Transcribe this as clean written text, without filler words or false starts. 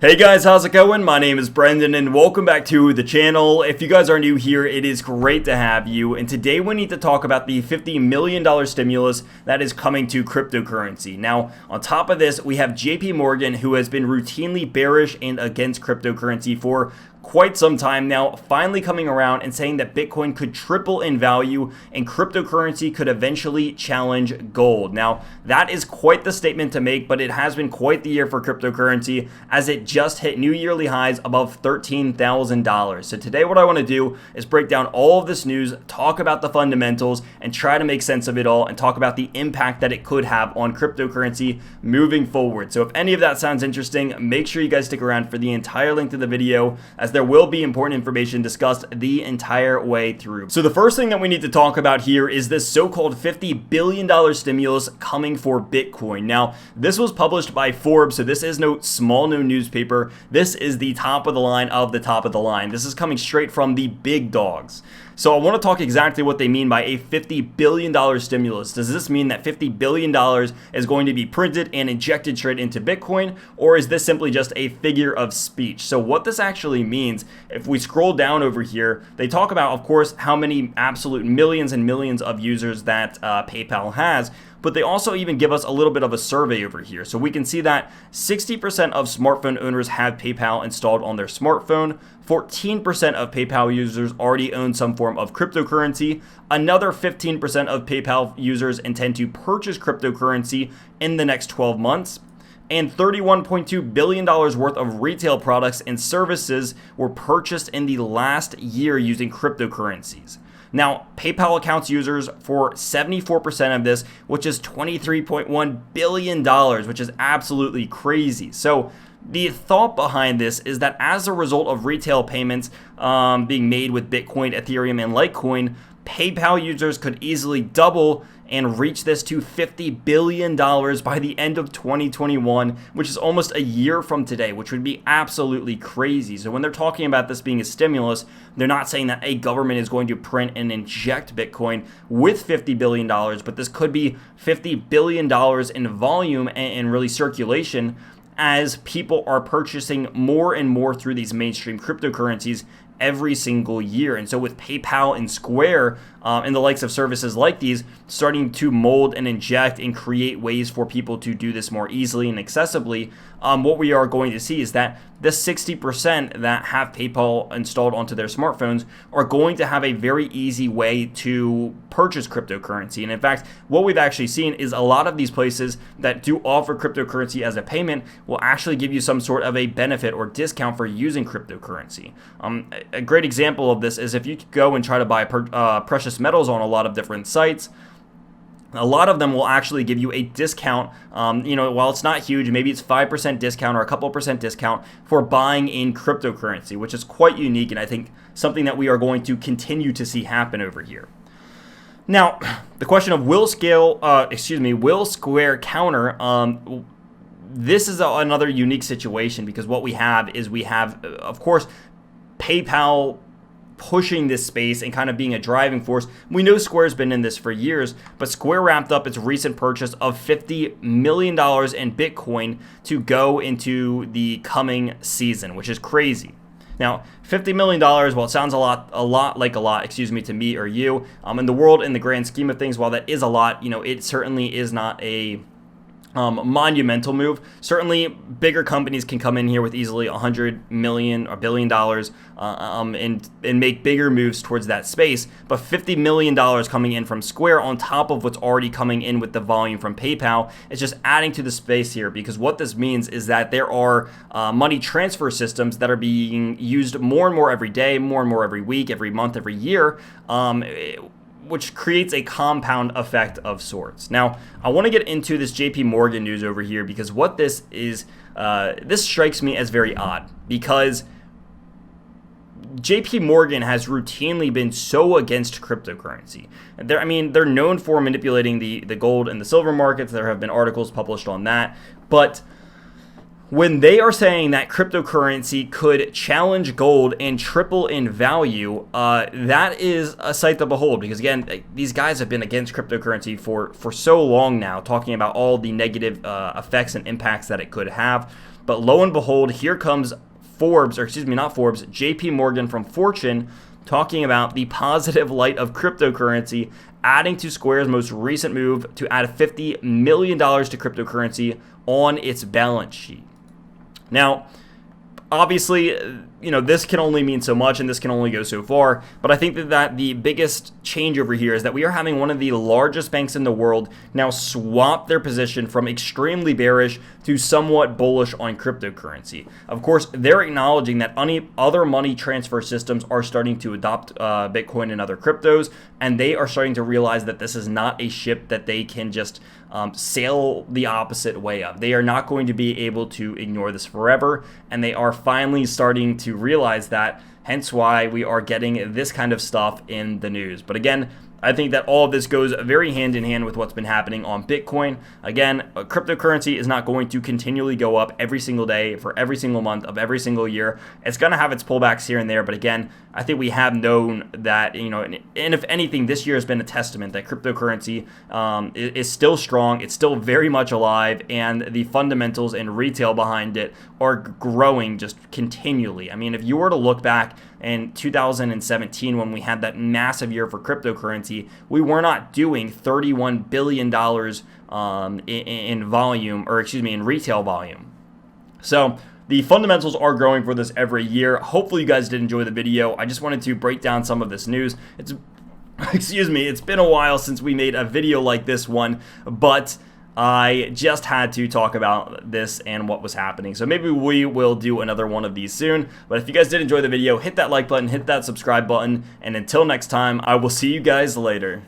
Hey guys, how's it going? My name is Brendan and welcome back to the channel. If you guys are new here, it is great to have you. And today we need to talk about the $50 million stimulus that is coming to cryptocurrency. Now, on top of this, we have JP Morgan, who has been routinely bearish and against cryptocurrency for quite some time now, finally coming around and saying that Bitcoin could triple in value and cryptocurrency could eventually challenge gold. Now, that is quite the statement to make, but it has been quite the year for cryptocurrency as it just hit new yearly highs above $13,000. So today what I want to do is break down all of this news, talk about the fundamentals, and try to make sense of it all and talk about the impact that it could have on cryptocurrency moving forward. So if any of that sounds interesting, make sure you guys stick around for the entire length of the video, as there will be important information discussed the entire way through. So the first thing that we need to talk about here is this so-called $50 billion stimulus coming for Bitcoin. Now, this was published by Forbes, so this is no small known newspaper. This is the top of the line of the top of the line. This is coming straight from the big dogs. So I want to talk exactly what they mean by a $50 billion stimulus. Does this mean that $50 billion is going to be printed and injected straight into Bitcoin, or is this simply just a figure of speech? So what this actually means, if we scroll down over here, they talk about, of course, how many absolute millions and millions of users that PayPal has, but they also even give us a little bit of a survey over here. So we can see that 60% of smartphone owners have PayPal installed on their smartphone. 14% of PayPal users already own some form of cryptocurrency. Another 15% of PayPal users intend to purchase cryptocurrency in the next 12 months. And $31.2 billion worth of retail products and services were purchased in the last year using cryptocurrencies. Now, PayPal accounts users for 74% of this, which is $23.1 billion, which is absolutely crazy. So the thought behind this is that as a result of retail payments being made with Bitcoin, Ethereum, and Litecoin, PayPal users could easily double and reach this to $50 billion by the end of 2021, which is almost a year from today, which would be absolutely crazy. So when they're talking about this being a stimulus, they're not saying that a government is going to print and inject Bitcoin with $50 billion, but this could be $50 billion in volume and really circulation as people are purchasing more and more through these mainstream cryptocurrencies every single year. And so with PayPal and Square and the likes of services like these starting to mold and inject and create ways for people to do this more easily and accessibly, what we are going to see is that the 60% that have PayPal installed onto their smartphones are going to have a very easy way to purchase cryptocurrency. And in fact, what we've actually seen is a lot of these places that do offer cryptocurrency as a payment will actually give you some sort of a benefit or discount for using cryptocurrency. A great example of this is if you go and try to buy precious metals on a lot of different sites, a lot of them will actually give you a discount, while it's not huge, maybe it's 5% discount or a couple percent discount for buying in cryptocurrency, which is quite unique and I think something that we are going to continue to see happen over here. Now, the question of will Square counter, this is another unique situation because what we have, of course, PayPal pushing this space and kind of being a driving force. We know Square's been in this for years, but Square wrapped up its recent purchase of $50 million in Bitcoin to go into the coming season, which is crazy. Now, $50 million, well, it sounds a lot to me or you. In the world, in the grand scheme of things, while that is a lot, it certainly is not a monumental move. Certainly bigger companies can come in here with easily $100 million or $1 billion and make bigger moves towards that space, but $50 million coming in from Square on top of what's already coming in with the volume from PayPal is just adding to the space here, because what this means is that there are money transfer systems that are being used more and more every day, more and more every week, every month, every year, which creates a compound effect of sorts. Now, I want to get into this JP Morgan news over here because what this is, this strikes me as very odd because JP Morgan has routinely been so against cryptocurrency. They're known for manipulating the gold and the silver markets. There have been articles published on that, but when they are saying that cryptocurrency could challenge gold and triple in value, that is a sight to behold, because again, these guys have been against cryptocurrency for so long now, talking about all the negative effects and impacts that it could have. But lo and behold, here comes Forbes, or excuse me, not Forbes, JP Morgan from Fortune, talking about the positive light of cryptocurrency, adding to Square's most recent move to add $50 million to cryptocurrency on its balance sheet. Now, obviously, this can only mean so much and this can only go so far, but I think that the biggest change over here is that we are having one of the largest banks in the world now swap their position from extremely bearish to somewhat bullish on cryptocurrency. Of course, they're acknowledging that other money transfer systems are starting to adopt Bitcoin and other cryptos, and they are starting to realize that this is not a ship that they can just sail the opposite way of. They are not going to be able to ignore this forever, and they are finally starting to realize that, hence why we are getting this kind of stuff in the news. But again, I think that all of this goes very hand in hand with what's been happening on Bitcoin. Again, cryptocurrency is not going to continually go up every single day for every single month of every single year. It's going to have its pullbacks here and there, but again, I think we have known that, and if anything, this year has been a testament that cryptocurrency is still strong, it's still very much alive, and the fundamentals and retail behind it are growing just continually. I mean, if you were to look back in 2017 when we had that massive year for cryptocurrency, we were not doing $31 billion in volume, or excuse me, in retail volume. So the fundamentals are growing for this every year. Hopefully you guys did enjoy the video. I just wanted to break down some of this news. It's been a while since we made a video like this one, but I just had to talk about this and what was happening. So maybe we will do another one of these soon. But if you guys did enjoy the video, hit that like button, hit that subscribe button, and until next time, I will see you guys later.